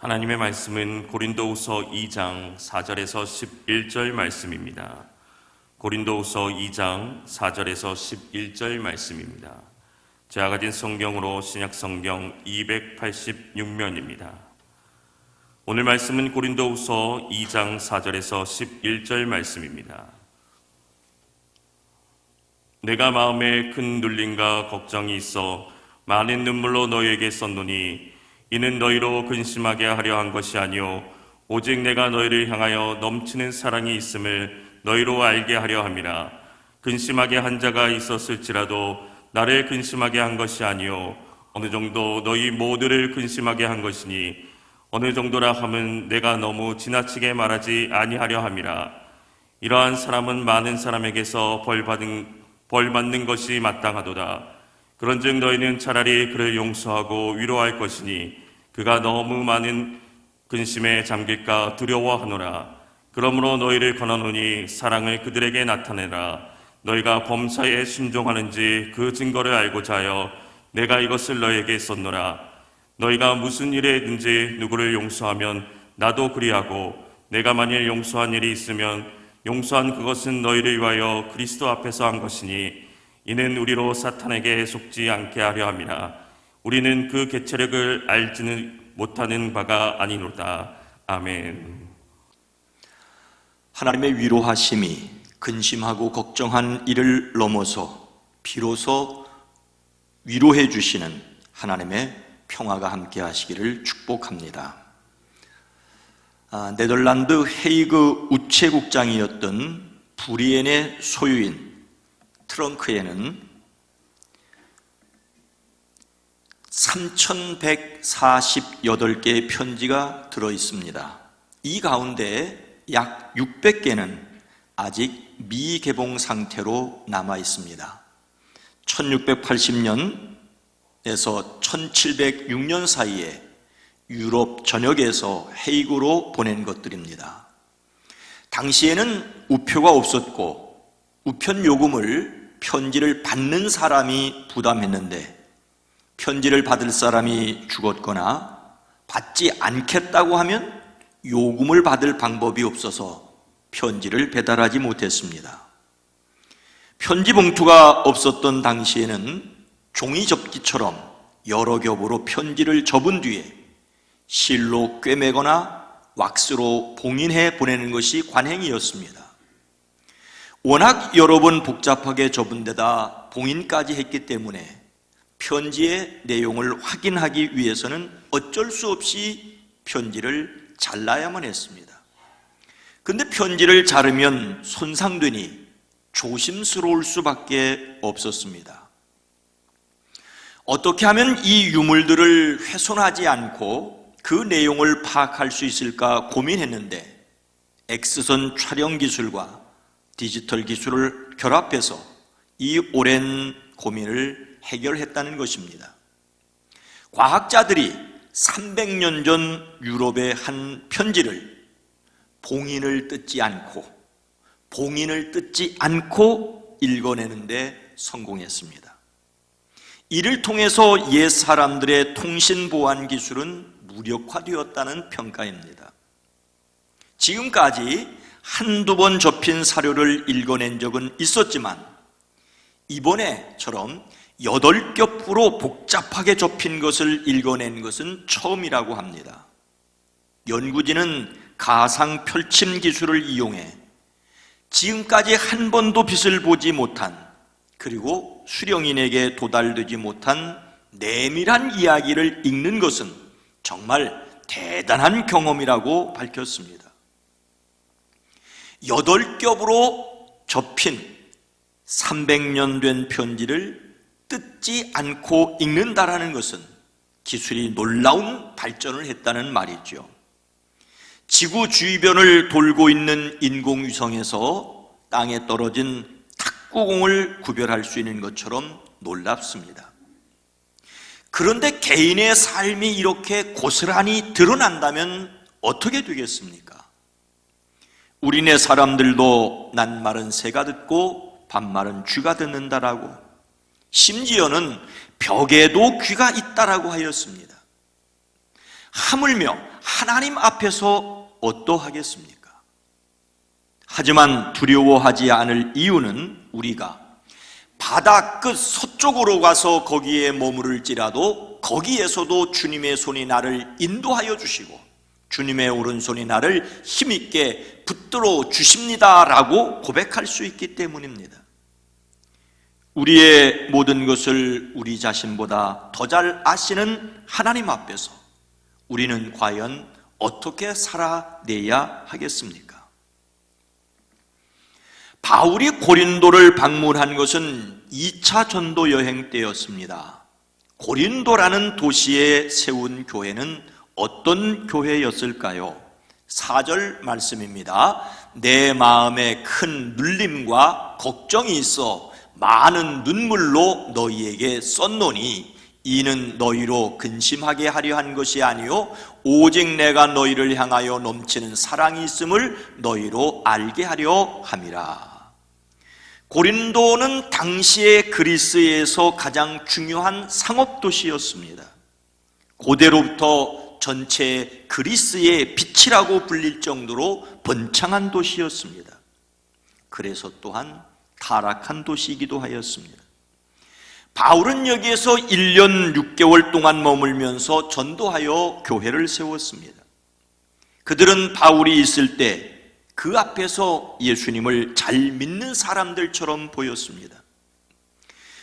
하나님의 말씀은 고린도후서 2장 4절에서 11절 말씀입니다. 고린도후서 2장 4절에서 11절 말씀입니다. 제가 가진 성경으로 신약성경 286면입니다. 오늘 말씀은 고린도후서 2장 4절에서 11절 말씀입니다. 내가 마음에 큰 눌림과 걱정이 있어 많은 눈물로 너희에게 썼노니 이는 너희로 근심하게 하려 한 것이 아니요 오직 내가 너희를 향하여 넘치는 사랑이 있음을 너희로 알게 하려 함이라. 근심하게 한 자가 있었을지라도 나를 근심하게 한 것이 아니요 어느 정도 너희 모두를 근심하게 한 것이니 어느 정도라 함은 내가 너무 지나치게 말하지 아니하려 함이라. 이러한 사람은 많은 사람에게서 벌 받는 것이 마땅하도다. 그런즉 너희는 차라리 그를 용서하고 위로할 것이니 그가 너무 많은 근심에 잠길까 두려워하노라. 그러므로 너희를 권하노니 사랑을 그들에게 나타내라. 너희가 범사에 순종하는지 그 증거를 알고자 하여 내가 이것을 너희에게 썼노라. 너희가 무슨 일에든지 누구를 용서하면 나도 그리하고 내가 만일 용서한 일이 있으면 용서한 그것은 너희를 위하여 그리스도 앞에서 한 것이니 이는 우리로 사탄에게 속지 않게 하려 함이라. 우리는 그 계체력을 알지는 못하는 바가 아니로다. 아멘. 하나님의 위로하심이 근심하고 걱정한 이를 넘어서 비로소 위로해 주시는 하나님의 평화가 함께 하시기를 축복합니다. 네덜란드 헤이그 우체국장이었던 브리엔의 소유인 트렁크에는 3,148개의 편지가 들어 있습니다. 이 가운데 약 600개는 아직 미개봉 상태로 남아 있습니다. 1680년에서 1706년 사이에 유럽 전역에서 헤이그로 보낸 것들입니다. 당시에는 우표가 없었고 우편 요금을 편지를 받는 사람이 부담했는데 편지를 받을 사람이 죽었거나 받지 않겠다고 하면 요금을 받을 방법이 없어서 편지를 배달하지 못했습니다. 편지 봉투가 없었던 당시에는 종이 접기처럼 여러 겹으로 편지를 접은 뒤에 실로 꿰매거나 왁스로 봉인해 보내는 것이 관행이었습니다. 워낙 여러 번 복잡하게 접은 데다 봉인까지 했기 때문에 편지의 내용을 확인하기 위해서는 어쩔 수 없이 편지를 잘라야만 했습니다. 근데 편지를 자르면 손상되니 조심스러울 수밖에 없었습니다. 어떻게 하면 이 유물들을 훼손하지 않고 그 내용을 파악할 수 있을까 고민했는데 X선 촬영 기술과 디지털 기술을 결합해서 이 오랜 고민을 해결했다는 것입니다. 과학자들이 300년 전 유럽의 한 편지를 봉인을 뜯지 않고 읽어내는데 성공했습니다. 이를 통해서 옛 사람들의 통신 보안 기술은 무력화되었다는 평가입니다. 지금까지 한두 번 접힌 사료를 읽어낸 적은 있었지만 이번에처럼 8겹으로 복잡하게 접힌 것을 읽어낸 것은 처음이라고 합니다. 연구진은 가상 펼침 기술을 이용해 지금까지 한 번도 빛을 보지 못한 그리고 수령인에게 도달되지 못한 내밀한 이야기를 읽는 것은 정말 대단한 경험이라고 밝혔습니다. 8겹으로 접힌 300년 된 편지를 뜯지 않고 읽는다라는 것은 기술이 놀라운 발전을 했다는 말이죠. 지구 주위변을 돌고 있는 인공위성에서 땅에 떨어진 탁구공을 구별할 수 있는 것처럼 놀랍습니다. 그런데 개인의 삶이 이렇게 고스란히 드러난다면 어떻게 되겠습니까? 우리네 사람들도 낱말은 새가 듣고 반말은 쥐가 듣는다라고, 심지어는 벽에도 귀가 있다라고 하였습니다. 하물며 하나님 앞에서 어떠하겠습니까? 하지만 두려워하지 않을 이유는 우리가 바다 끝 서쪽으로 가서 거기에 머무를지라도 거기에서도 주님의 손이 나를 인도하여 주시고 주님의 오른손이 나를 힘있게 붙들어 주십니다라고 고백할 수 있기 때문입니다. 우리의 모든 것을 우리 자신보다 더 잘 아시는 하나님 앞에서 우리는 과연 어떻게 살아내야 하겠습니까? 바울이 고린도를 방문한 것은 2차 전도 여행 때였습니다. 고린도라는 도시에 세운 교회는 어떤 교회였을까요? 4절 말씀입니다. 내 마음에 큰 눌림과 걱정이 있어 많은 눈물로 너희에게 썼노니 이는 너희로 근심하게 하려 한 것이 아니요 오직 내가 너희를 향하여 넘치는 사랑이 있음을 너희로 알게 하려 함이라. 고린도는 당시의 그리스에서 가장 중요한 상업도시였습니다. 고대로부터 전체 그리스의 빛이라고 불릴 정도로 번창한 도시였습니다. 그래서 또한 타락한 도시이기도 하였습니다. 바울은 여기에서 1년 6개월 동안 머물면서 전도하여 교회를 세웠습니다. 그들은 바울이 있을 때 그 앞에서 예수님을 잘 믿는 사람들처럼 보였습니다.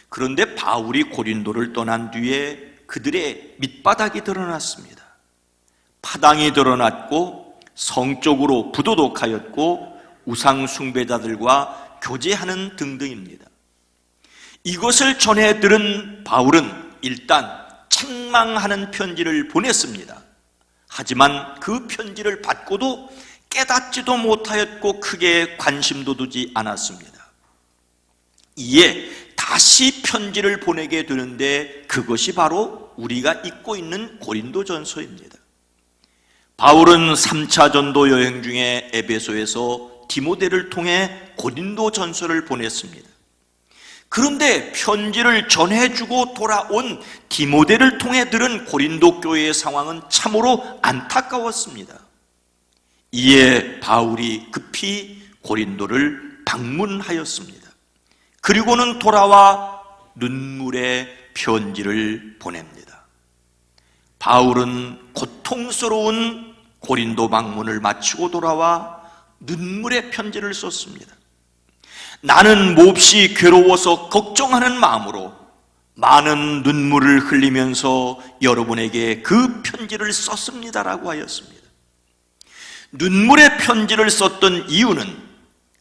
그런데 바울이 고린도를 떠난 뒤에 그들의 밑바닥이 드러났습니다. 파당이 드러났고 성적으로 부도덕하였고 우상 숭배자들과 교제하는 등등입니다. 이것을 전해 들은 바울은 일단 책망하는 편지를 보냈습니다. 하지만 그 편지를 받고도 깨닫지도 못하였고 크게 관심도 두지 않았습니다. 이에 다시 편지를 보내게 되는데 그것이 바로 우리가 읽고 있는 고린도전서입니다. 바울은 3차 전도 여행 중에 에베소에서 디모데를 통해 고린도전서를 보냈습니다. 그런데 편지를 전해주고 돌아온 디모데를 통해 들은 고린도 교회의 상황은 참으로 안타까웠습니다. 이에 바울이 급히 고린도를 방문하였습니다. 그리고는 돌아와 눈물의 편지를 보냅니다. 바울은 고통스러운 고린도 방문을 마치고 돌아와 눈물의 편지를 썼습니다. 나는 몹시 괴로워서 걱정하는 마음으로 많은 눈물을 흘리면서 여러분에게 그 편지를 썼습니다라고 하였습니다. 눈물의 편지를 썼던 이유는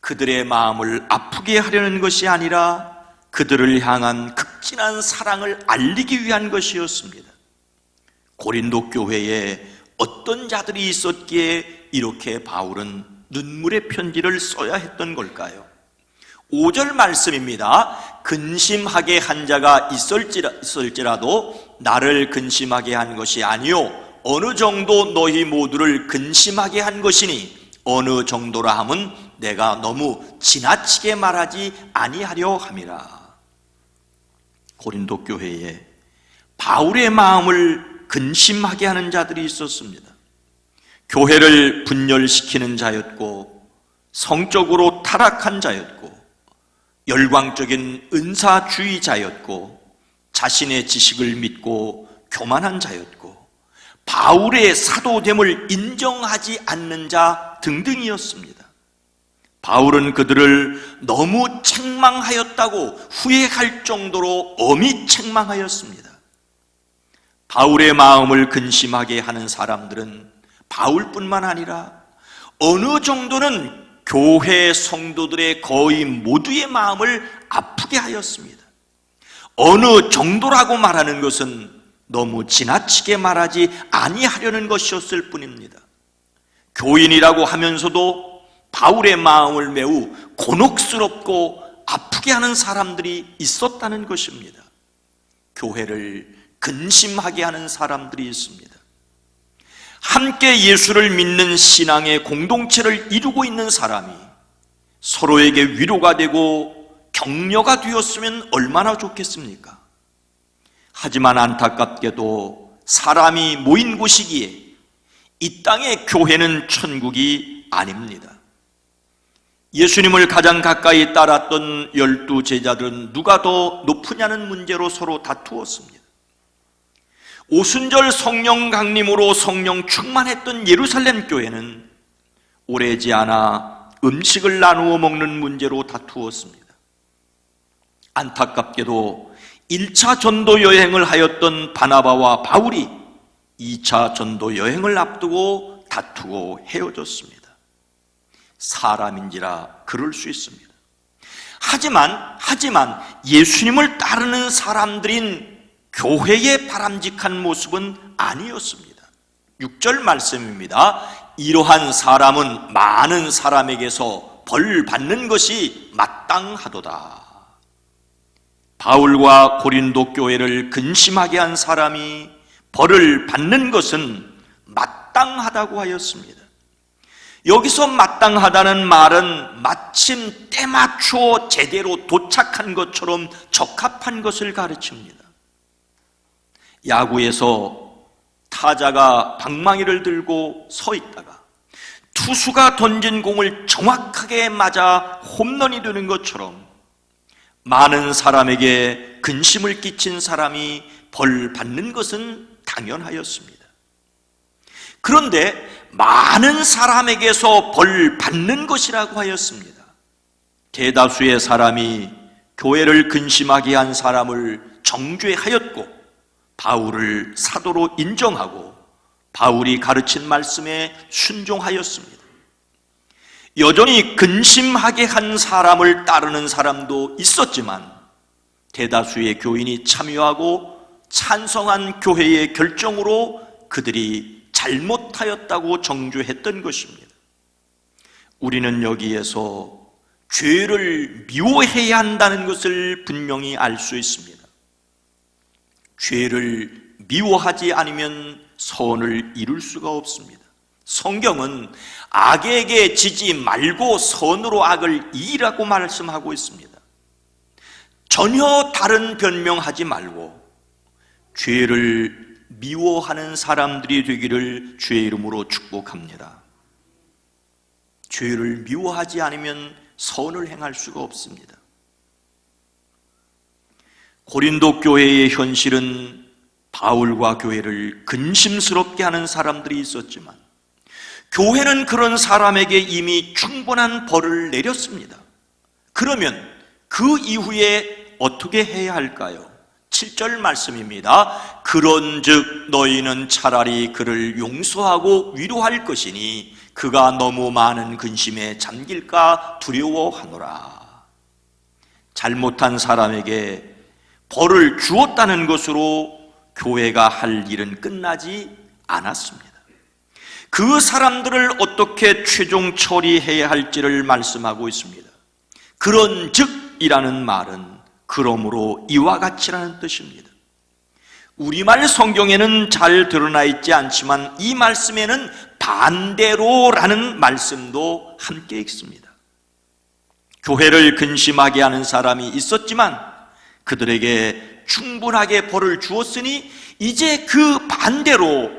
그들의 마음을 아프게 하려는 것이 아니라 그들을 향한 극진한 사랑을 알리기 위한 것이었습니다. 고린도 교회에 어떤 자들이 있었기에 이렇게 바울은 눈물의 편지를 써야 했던 걸까요? 5절 말씀입니다. 근심하게 한 자가 있을지라도 나를 근심하게 한 것이 아니요 어느 정도 너희 모두를 근심하게 한 것이니 어느 정도라 함은 내가 너무 지나치게 말하지 아니하려 함이라. 고린도 교회에 바울의 마음을 근심하게 하는 자들이 있었습니다. 교회를 분열시키는 자였고 성적으로 타락한 자였고 열광적인 은사주의자였고 자신의 지식을 믿고 교만한 자였고 바울의 사도됨을 인정하지 않는 자 등등이었습니다. 바울은 그들을 너무 책망하였다고 후회할 정도로 엄히 책망하였습니다. 바울의 마음을 근심하게 하는 사람들은 바울뿐만 아니라 어느 정도는 교회 성도들의 거의 모두의 마음을 아프게 하였습니다. 어느 정도라고 말하는 것은 너무 지나치게 말하지 아니하려는 것이었을 뿐입니다. 교인이라고 하면서도 바울의 마음을 매우 곤혹스럽고 아프게 하는 사람들이 있었다는 것입니다. 교회를 근심하게 하는 사람들이 있습니다. 함께 예수를 믿는 신앙의 공동체를 이루고 있는 사람이 서로에게 위로가 되고 격려가 되었으면 얼마나 좋겠습니까? 하지만 안타깝게도 사람이 모인 곳이기에 이 땅의 교회는 천국이 아닙니다. 예수님을 가장 가까이 따랐던 12 제자들은 누가 더 높으냐는 문제로 서로 다투었습니다. 오순절 성령 강림으로 성령 충만했던 예루살렘 교회는 오래지 않아 음식을 나누어 먹는 문제로 다투었습니다. 안타깝게도 1차 전도 여행을 하였던 바나바와 바울이 2차 전도 여행을 앞두고 다투고 헤어졌습니다. 사람인지라 그럴 수 있습니다. 하지만 예수님을 따르는 사람들인 교회의 바람직한 모습은 아니었습니다. 6절 말씀입니다. 이러한 사람은 많은 사람에게서 벌 받는 것이 마땅하도다. 바울과 고린도 교회를 근심하게 한 사람이 벌을 받는 것은 마땅하다고 하였습니다. 여기서 마땅하다는 말은 마침 때맞춰 제대로 도착한 것처럼 적합한 것을 가르칩니다. 야구에서 타자가 방망이를 들고 서 있다가 투수가 던진 공을 정확하게 맞아 홈런이 되는 것처럼 많은 사람에게 근심을 끼친 사람이 벌 받는 것은 당연하였습니다. 그런데 많은 사람에게서 벌 받는 것이라고 하였습니다. 대다수의 사람이 교회를 근심하게 한 사람을 정죄하였고 바울을 사도로 인정하고 바울이 가르친 말씀에 순종하였습니다. 여전히 근심하게 한 사람을 따르는 사람도 있었지만 대다수의 교인이 참여하고 찬성한 교회의 결정으로 그들이 잘못하였다고 정죄했던 것입니다. 우리는 여기에서 죄를 미워해야 한다는 것을 분명히 알 수 있습니다. 죄를 미워하지 않으면 선을 이룰 수가 없습니다. 성경은 악에게 지지 말고 선으로 악을 이기라고 말씀하고 있습니다. 전혀 다른 변명하지 말고 죄를 미워하는 사람들이 되기를 주의 이름으로 축복합니다. 죄를 미워하지 않으면 선을 행할 수가 없습니다. 고린도 교회의 현실은 바울과 교회를 근심스럽게 하는 사람들이 있었지만 교회는 그런 사람에게 이미 충분한 벌을 내렸습니다. 그러면 그 이후에 어떻게 해야 할까요? 7절 말씀입니다. 그런즉 너희는 차라리 그를 용서하고 위로할 것이니 그가 너무 많은 근심에 잠길까 두려워하노라. 잘못한 사람에게 벌을 주었다는 것으로 교회가 할 일은 끝나지 않았습니다. 그 사람들을 어떻게 최종 처리해야 할지를 말씀하고 있습니다. 그런즉이라는 말은 그러므로 이와 같이라는 뜻입니다. 우리말 성경에는 잘 드러나 있지 않지만 이 말씀에는 반대로라는 말씀도 함께 있습니다. 교회를 근심하게 하는 사람이 있었지만 그들에게 충분하게 벌을 주었으니 이제 그 반대로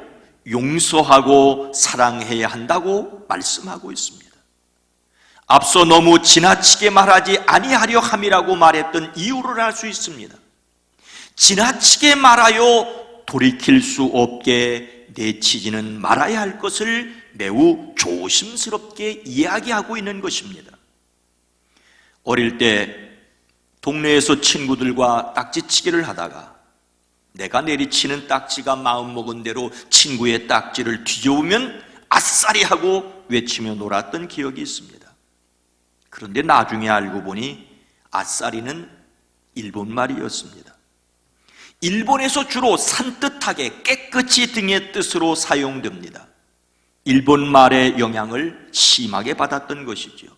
용서하고 사랑해야 한다고 말씀하고 있습니다. 앞서 너무 지나치게 말하지 아니하려 함이라고 말했던 이유를 알 수 있습니다. 지나치게 말하여 돌이킬 수 없게 내치지는 말아야 할 것을 매우 조심스럽게 이야기하고 있는 것입니다. 어릴 때 동네에서 친구들과 딱지치기를 하다가 내가 내리치는 딱지가 마음먹은 대로 친구의 딱지를 뒤져보면 아싸리 하고 외치며 놀았던 기억이 있습니다. 그런데 나중에 알고 보니 아싸리는 일본말이었습니다. 일본에서 주로 산뜻하게 깨끗이 등의 뜻으로 사용됩니다. 일본말의 영향을 심하게 받았던 것이죠.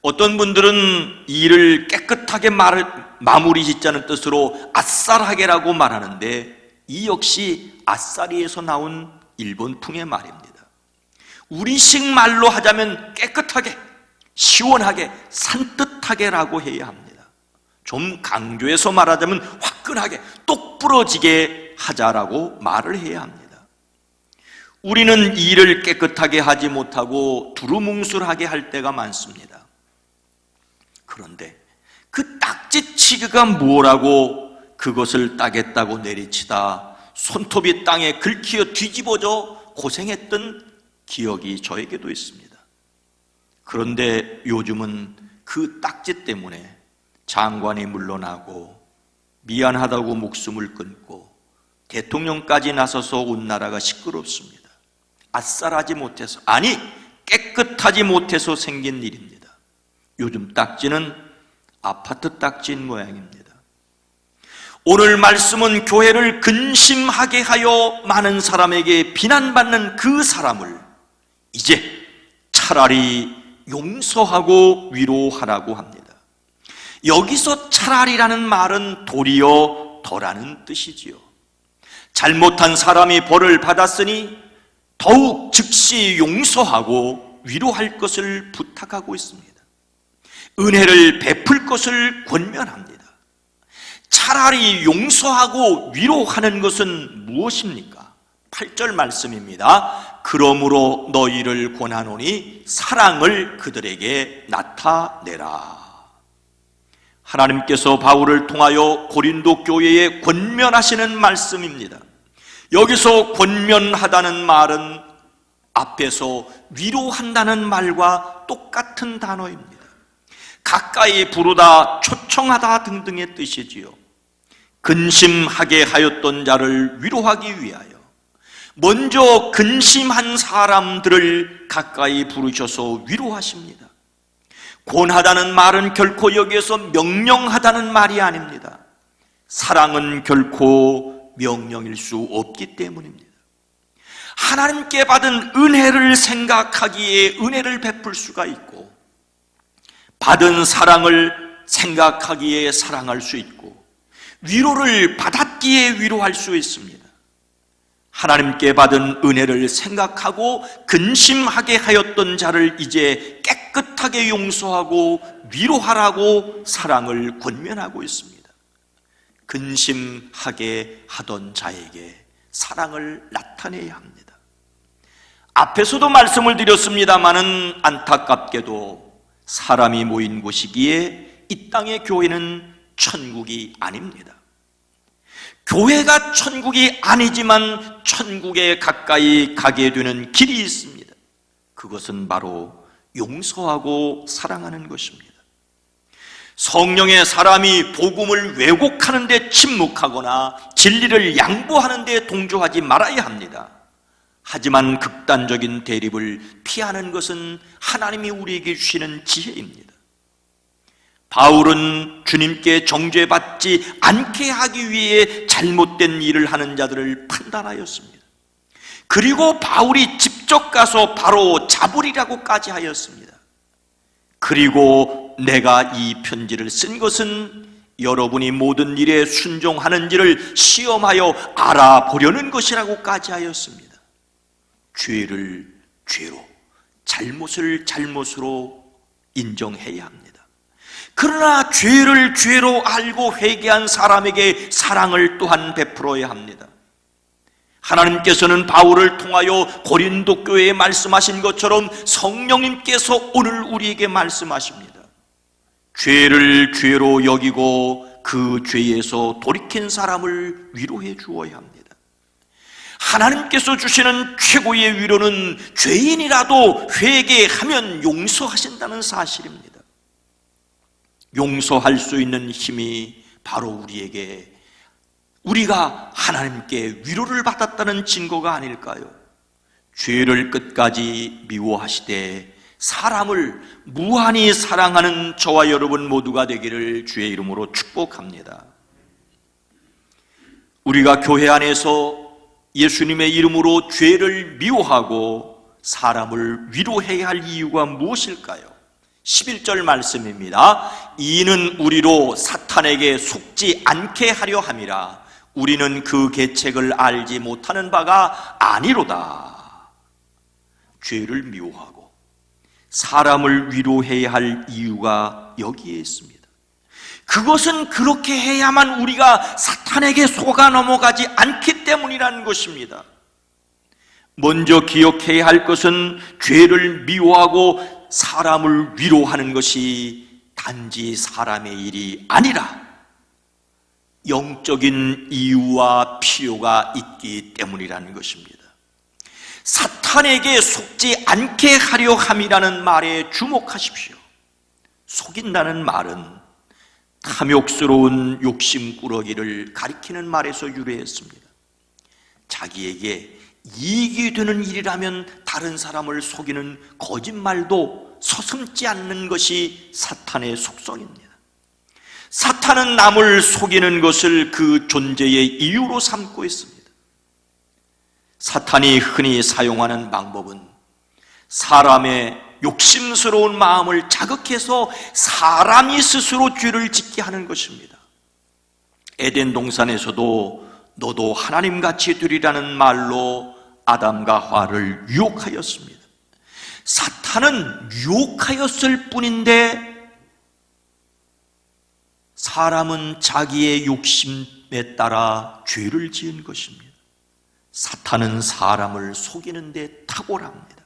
어떤 분들은 일을 깨끗하게 마무리 짓자는 뜻으로 아싸라게라고 말하는데 이 역시 아싸리에서 나온 일본풍의 말입니다. 우리식 말로 하자면 깨끗하게, 시원하게, 산뜻하게라고 해야 합니다. 좀 강조해서 말하자면 화끈하게, 똑부러지게 하자라고 말을 해야 합니다. 우리는 일을 깨끗하게 하지 못하고 두루뭉술하게 할 때가 많습니다. 그런데 그 딱지치기가 뭐라고 그것을 따겠다고 내리치다 손톱이 땅에 긁히어 뒤집어져 고생했던 기억이 저에게도 있습니다. 그런데 요즘은 그 딱지 때문에 장관이 물러나고 미안하다고 목숨을 끊고 대통령까지 나서서 온 나라가 시끄럽습니다. 아싸라지 못해서, 아니 깨끗하지 못해서 생긴 일입니다. 요즘 딱지는 아파트 딱지인 모양입니다. 오늘 말씀은 교회를 근심하게 하여 많은 사람에게 비난받는 그 사람을 이제 차라리 용서하고 위로하라고 합니다. 여기서 차라리라는 말은 도리어 더라는 뜻이지요. 잘못한 사람이 벌을 받았으니 더욱 즉시 용서하고 위로할 것을 부탁하고 있습니다. 은혜를 베풀 것을 권면합니다. 차라리 용서하고 위로하는 것은 무엇입니까? 8절 말씀입니다. 그러므로 너희를 권하노니 사랑을 그들에게 나타내라. 하나님께서 바울을 통하여 고린도 교회에 권면하시는 말씀입니다. 여기서 권면하다는 말은 앞에서 위로한다는 말과 똑같은 단어입니다. 가까이 부르다, 초청하다 등등의 뜻이지요. 근심하게 하였던 자를 위로하기 위하여 먼저 근심한 사람들을 가까이 부르셔서 위로하십니다. 권하다는 말은 결코 여기에서 명령하다는 말이 아닙니다. 사랑은 결코 명령일 수 없기 때문입니다. 하나님께 받은 은혜를 생각하기에 은혜를 베풀 수가 있고, 받은 사랑을 생각하기에 사랑할 수 있고, 위로를 받았기에 위로할 수 있습니다. 하나님께 받은 은혜를 생각하고 근심하게 하였던 자를 이제 깨끗하게 용서하고 위로하라고 사랑을 권면하고 있습니다. 근심하게 하던 자에게 사랑을 나타내야 합니다. 앞에서도 말씀을 드렸습니다마는 안타깝게도 사람이 모인 곳이기에 이 땅의 교회는 천국이 아닙니다. 교회가 천국이 아니지만 천국에 가까이 가게 되는 길이 있습니다. 그것은 바로 용서하고 사랑하는 것입니다. 성령의 사람이 복음을 왜곡하는 데 침묵하거나 진리를 양보하는 데 동조하지 말아야 합니다. 하지만 극단적인 대립을 피하는 것은 하나님이 우리에게 주시는 지혜입니다. 바울은 주님께 정죄받지 않게 하기 위해 잘못된 일을 하는 자들을 판단하였습니다. 그리고 바울이 직접 가서 바로 잡으리라고까지 하였습니다. 그리고 내가 이 편지를 쓴 것은 여러분이 모든 일에 순종하는지를 시험하여 알아보려는 것이라고까지 하였습니다. 죄를 죄로, 잘못을 잘못으로 인정해야 합니다. 그러나 죄를 죄로 알고 회개한 사람에게 사랑을 또한 베풀어야 합니다. 하나님께서는 바울을 통하여 고린도 교회에 말씀하신 것처럼 성령님께서 오늘 우리에게 말씀하십니다. 죄를 죄로 여기고 그 죄에서 돌이킨 사람을 위로해 주어야 합니다. 하나님께서 주시는 최고의 위로는 죄인이라도 회개하면 용서하신다는 사실입니다. 용서할 수 있는 힘이 바로 우리가 하나님께 위로를 받았다는 증거가 아닐까요? 죄를 끝까지 미워하시되 사람을 무한히 사랑하는 저와 여러분 모두가 되기를 주의 이름으로 축복합니다. 우리가 교회 안에서 예수님의 이름으로 죄를 미워하고 사람을 위로해야 할 이유가 무엇일까요? 11절 말씀입니다. 이는 우리로 사탄에게 속지 않게 하려 함이라. 우리는 그 계책을 알지 못하는 바가 아니로다. 죄를 미워하고 사람을 위로해야 할 이유가 여기에 있습니다. 그것은 그렇게 해야만 우리가 사탄에게 속아 넘어가지 않기 때문이라는 것입니다. 먼저 기억해야 할 것은 죄를 미워하고 사람을 위로하는 것이 단지 사람의 일이 아니라 영적인 이유와 필요가 있기 때문이라는 것입니다. 사탄에게 속지 않게 하려 함이라는 말에 주목하십시오. 속인다는 말은 탐욕스러운 욕심꾸러기를 가리키는 말에서 유래했습니다. 자기에게 이익이 되는 일이라면 다른 사람을 속이는 거짓말도 서슴지 않는 것이 사탄의 속성입니다. 사탄은 남을 속이는 것을 그 존재의 이유로 삼고 있습니다. 사탄이 흔히 사용하는 방법은 사람의 욕심스러운 마음을 자극해서 사람이 스스로 죄를 짓게 하는 것입니다. 에덴 동산에서도 너도 하나님같이 되리라는 말로 아담과 하와를 유혹하였습니다. 사탄은 유혹하였을 뿐인데 사람은 자기의 욕심에 따라 죄를 지은 것입니다. 사탄은 사람을 속이는 데 탁월합니다.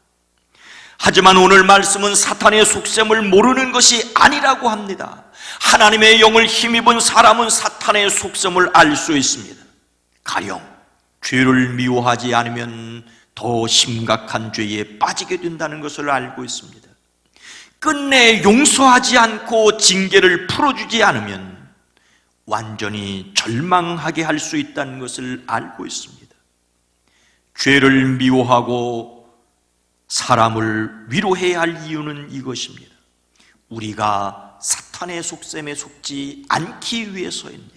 하지만 오늘 말씀은 사탄의 속셈을 모르는 것이 아니라고 합니다. 하나님의 영을 힘입은 사람은 사탄의 속셈을 알 수 있습니다. 가령 죄를 미워하지 않으면 더 심각한 죄에 빠지게 된다는 것을 알고 있습니다. 끝내 용서하지 않고 징계를 풀어주지 않으면 완전히 절망하게 할 수 있다는 것을 알고 있습니다. 죄를 미워하고 사람을 위로해야 할 이유는 이것입니다. 우리가 사탄의 속셈에 속지 않기 위해서입니다.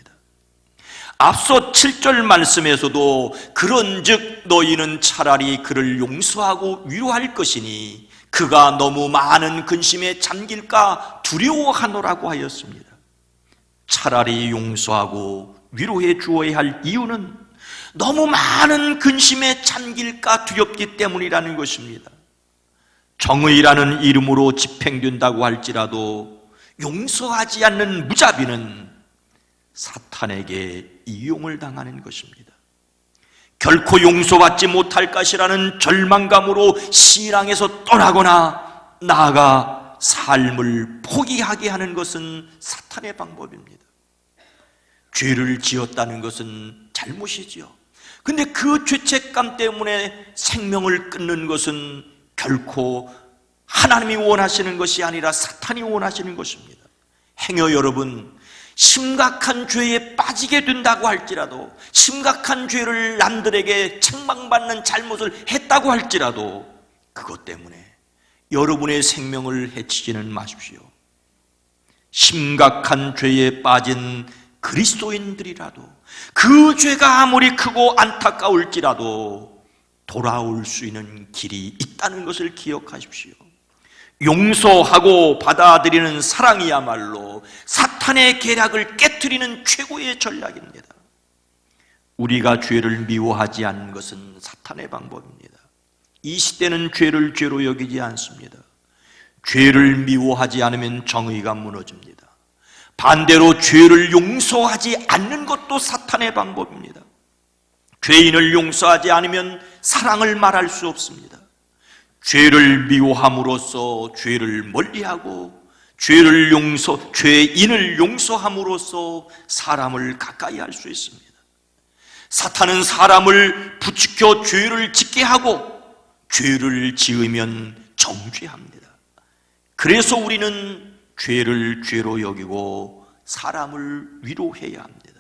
앞서 7절 말씀에서도 그런즉 너희는 차라리 그를 용서하고 위로할 것이니 그가 너무 많은 근심에 잠길까 두려워하노라고 하였습니다. 차라리 용서하고 위로해 주어야 할 이유는 너무 많은 근심에 잠길까 두렵기 때문이라는 것입니다. 정의라는 이름으로 집행된다고 할지라도 용서하지 않는 무자비는 사탄에게 이용을 당하는 것입니다. 결코 용서받지 못할 것이라는 절망감으로 신앙에서 떠나거나 나아가 삶을 포기하게 하는 것은 사탄의 방법입니다. 죄를 지었다는 것은 잘못이지요. 근데 그 죄책감 때문에 생명을 끊는 것은 결코 하나님이 원하시는 것이 아니라 사탄이 원하시는 것입니다. 행여 여러분 심각한 죄에 빠지게 된다고 할지라도, 심각한 죄를 남들에게 책망받는 잘못을 했다고 할지라도 그것 때문에 여러분의 생명을 해치지는 마십시오. 심각한 죄에 빠진 그리스도인들이라도 그 죄가 아무리 크고 안타까울지라도 돌아올 수 있는 길이 있다는 것을 기억하십시오. 용서하고 받아들이는 사랑이야말로 사탄의 계략을 깨트리는 최고의 전략입니다. 우리가 죄를 미워하지 않는 것은 사탄의 방법입니다. 이 시대는 죄를 죄로 여기지 않습니다. 죄를 미워하지 않으면 정의가 무너집니다. 반대로 죄를 용서하지 않는 것도 사탄의 방법입니다. 죄인을 용서하지 않으면 사랑을 말할 수 없습니다. 죄를 미워함으로써 죄를 멀리하고 죄인을 용서함으로써 사람을 가까이 할 수 있습니다. 사탄은 사람을 부추겨 죄를 짓게 하고 죄를 지으면 정죄합니다. 그래서 우리는 죄를 죄로 여기고 사람을 위로해야 합니다.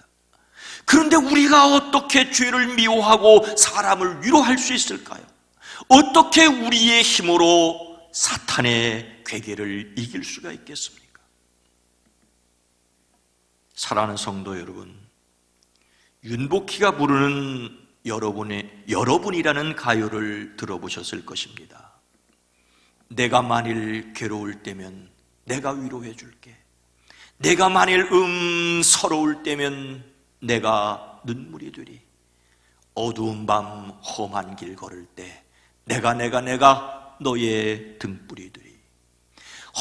그런데 우리가 어떻게 죄를 미워하고 사람을 위로할 수 있을까요? 어떻게 우리의 힘으로 사탄의 괴계를 이길 수가 있겠습니까? 사랑하는 성도 여러분, 윤복희가 부르는 여러분이라는 가요를 들어보셨을 것입니다. 내가 만일 괴로울 때면 내가 위로해 줄게. 내가 만일 서러울 때면 내가 눈물이 되리. 어두운 밤 험한 길 걸을 때 내가 너의 등불이 되리.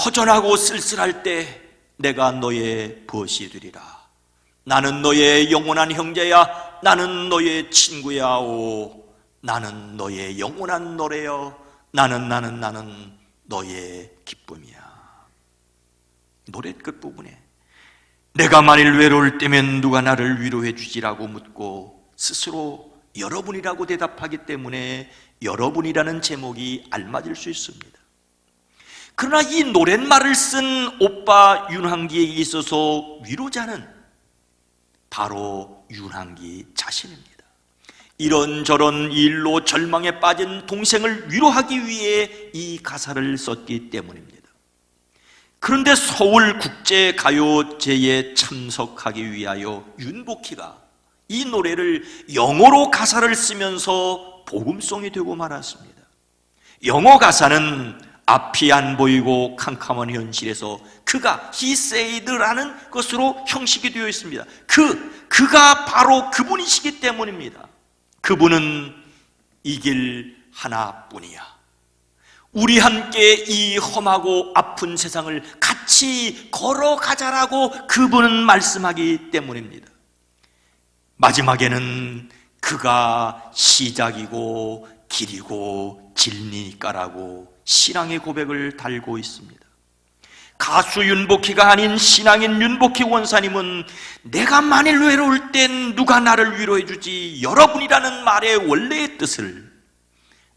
허전하고 쓸쓸할 때 내가 너의 벗이 되리라. 나는 너의 영원한 형제야. 나는 너의 친구야. 오, 나는 너의 영원한 노래여, 나는 너의 기쁨이야. 노래 끝부분에 내가 만일 외로울 때면 누가 나를 위로해 주지라고 묻고 스스로 여러분이라고 대답하기 때문에 여러분이라는 제목이 알맞을 수 있습니다. 그러나 이 노랫말을 쓴 오빠 윤항기에게 있어서 위로자는 바로 윤항기 자신입니다. 이런저런 일로 절망에 빠진 동생을 위로하기 위해 이 가사를 썼기 때문입니다. 그런데 서울국제가요제에 참석하기 위하여 윤복희가 이 노래를 영어로 가사를 쓰면서 복음송이 되고 말았습니다. 영어 가사는 앞이 안 보이고 캄캄한 현실에서 그가 he said라는 것으로 형식이 되어 있습니다. 그가 바로 그분이시기 때문입니다. 그분은 이 길 하나뿐이야. 우리 함께 이 험하고 아픈 세상을 같이 걸어가자라고 그분은 말씀하기 때문입니다. 마지막에는 그가 시작이고 길이고 진리니까라고 신앙의 고백을 달고 있습니다. 가수 윤복희가 아닌 신앙인 윤복희 원사님은 내가 만일 외로울 땐 누가 나를 위로해 주지, 여러분이라는 말의 원래의 뜻을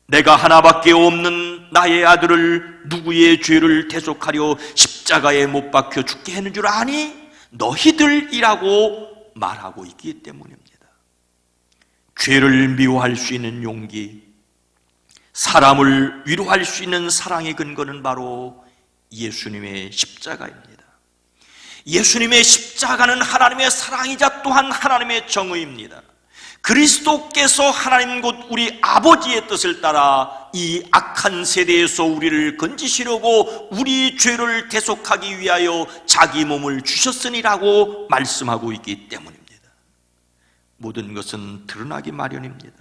내가 하나밖에 없는 나의 아들을 누구의 죄를 대속하려 십자가에 못 박혀 죽게 했는 줄 아니? 너희들이라고 말하고 있기 때문입니다. 죄를 미워할 수 있는 용기, 사람을 위로할 수 있는 사랑의 근거는 바로 예수님의 십자가입니다. 예수님의 십자가는 하나님의 사랑이자 또한 하나님의 정의입니다. 그리스도께서 하나님 곧 우리 아버지의 뜻을 따라 이 악한 세대에서 우리를 건지시려고 우리 죄를 대속하기 위하여 자기 몸을 주셨으니라고 말씀하고 있기 때문입니다. 모든 것은 드러나기 마련입니다.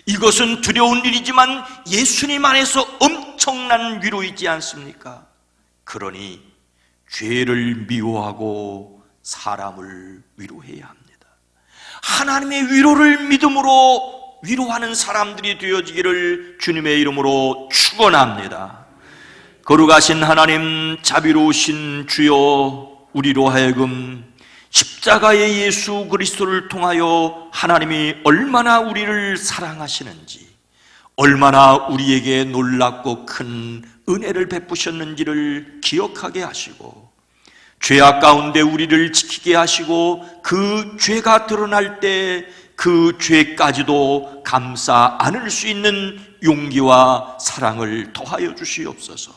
이것은 두려운 일이지만 예수님 안에서 엄청난 위로이지 않습니까? 그러니 죄를 미워하고 사람을 위로해야 합니다. 하나님의 위로를 믿음으로 위로하는 사람들이 되어지기를 주님의 이름으로 축원합니다. 거룩하신 하나님, 자비로우신 주여, 우리로 하여금 십자가의 예수 그리스도를 통하여 하나님이 얼마나 우리를 사랑하시는지, 얼마나 우리에게 놀랍고 큰 은혜를 베푸셨는지를 기억하게 하시고, 죄악 가운데 우리를 지키게 하시고, 그 죄가 드러날 때 그 죄까지도 감싸 안을 수 있는 용기와 사랑을 더하여 주시옵소서.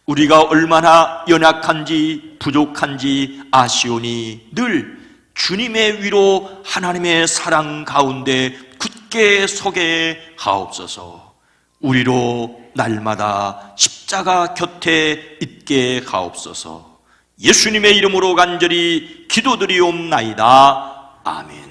우리가 얼마나 연약한지 부족한지 아시오니 늘 주님의 위로 하나님의 사랑 가운데 굳게 서게 하옵소서. 우리로 날마다 십자가 곁에 있게 하옵소서. 예수님의 이름으로 간절히 기도드리옵나이다. 아멘.